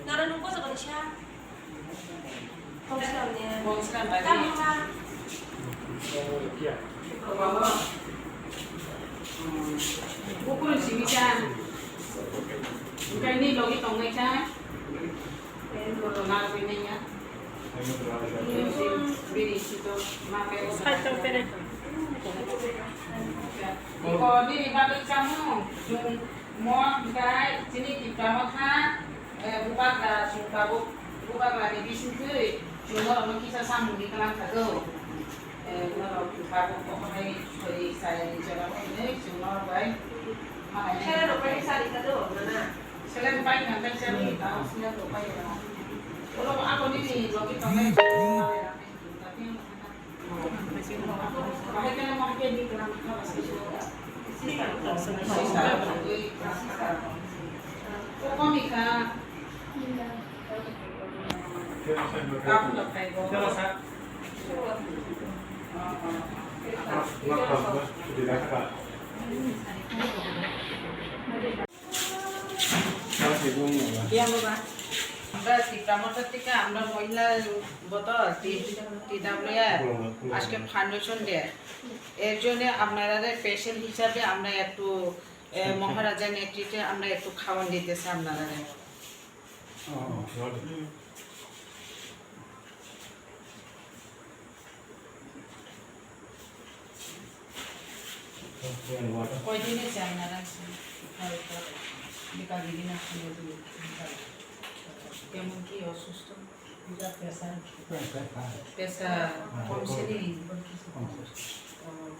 나는 눈꺼서 그렇지야. 범시간에. 범시간 많이. 땀마. Bukan sih bisa. Bukan ini logi tonggai cah. Kenal ini ya. Biri situ makai. 살짝 빼내. Iko di balik kamu, jung mau guys, sini kita makan. Bukan lah, suka bukan lah di sini. Cuma orang kita sambung di kelang kado. Kalau kita pokoknya dari saya di jalan ini cuma baik. Saya lupa yang sari kado, mana? Selain baik nanti saya tahu selain lupa ya. Kalau aku ini lagi pengen tapi bahkan yang mau jadi kenapa masih suka. Kok Mika? Kamu lepas go. Iya bapak. আমরা শিক্ষামন্ত্রী থেকে আমরা মহিলা বতর TWR আজকে foundation day এর জন্য আপনারা patient হিসাবে আমরা একটু মহারাজা নেতৃত্বে আমরা একটু খাওয়ান দিতেছি আপনারা কয়দিনে চাই আপনারা বিকাল দিন কেমন কি অসুস্থ পেশা কমছে নি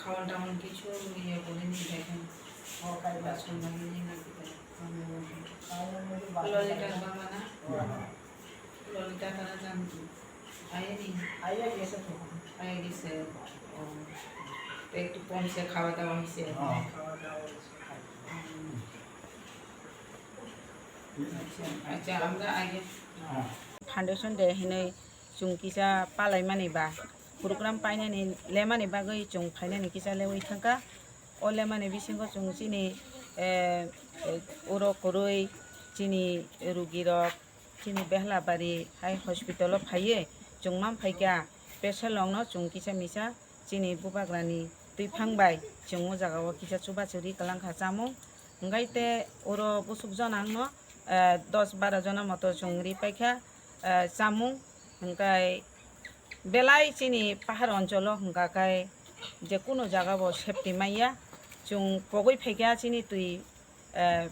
খাওয়ান টাওয়ান কিছু ইয়ে করে নি দেখেন বাসন লাগিয়ে নাকি ললিতার বাবা না ললিতা তারা জান আয়ে গেছে একটু কমছে খাওয়া দাওয়া হয়েছে আচ্ছা আমরা আগে फाउंडेशन दे हिने जों किसा पालाय माने बा प्रग्राम पाइनानै ले माने बागै जों फाइनानै किसा ले वइथांका अले माने बिसिंगो जों जिनि उरो करoi जिनि रुगिरक जिनि बेहलाबारि हाई हस्पिटाल फाइये जों मा फाइगा पेशेलंनो जों किसा मिसा जिनि बुबाग्रानि दैफांबाय जों ओ जागाव किसा चुबाचुरि कलांखा जामु ओंगायते उरो बुसुक जनांनो 10-12 জনের মতো চুংরি পাইখা জামু হংকাই বেলাই চিনি পাহাড় অঞ্চল হংকাকাই যে কোনো জায়গা সেফটি মাইয়া চুং পগৈ ফাইকা চিনি তুই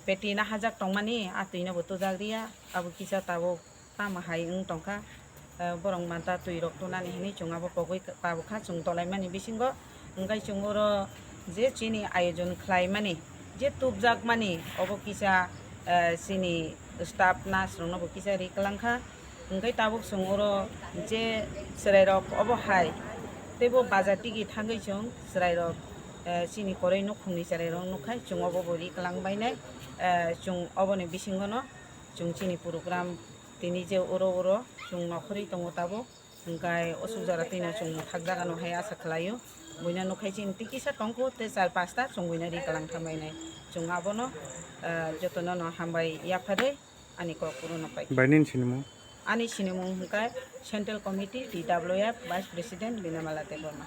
পেটি না হাজাক টংমানি আতুই না বতো জাগরিয়া আবু কিসা তাবো পামা হাই টংকা বরং মাতা তুই রক্তনানি হেনি চুং আবো পগৈ পাবখা চুং তলাইমানি বিসিঙ্গ হংকাই চুংর যে চিনি আয়োজন খাইমানি যে তুবজাক মানি of কিসা sini staff nas rong no kisa ri kalangkha engkai tabuk songoro je serai rok obo hai tebo bazar tigi thangai chung serai rok sini korei no khungni serai rong no khai chung obo bori kalang bainai chung obo ni bisingo no chung sini program tini je oro chung nokhori tongo tabo engkai osujara tina chung thakjaga no hai asa khlayo boina no khai chin tikisa tongko te 4-5 ta chung boina ri kalang thambainai chung abono jotono no hambai yapade ani ko purono pai bainin sinimo ani sinimo hungkai central committee TWF vice president Binamala Teborma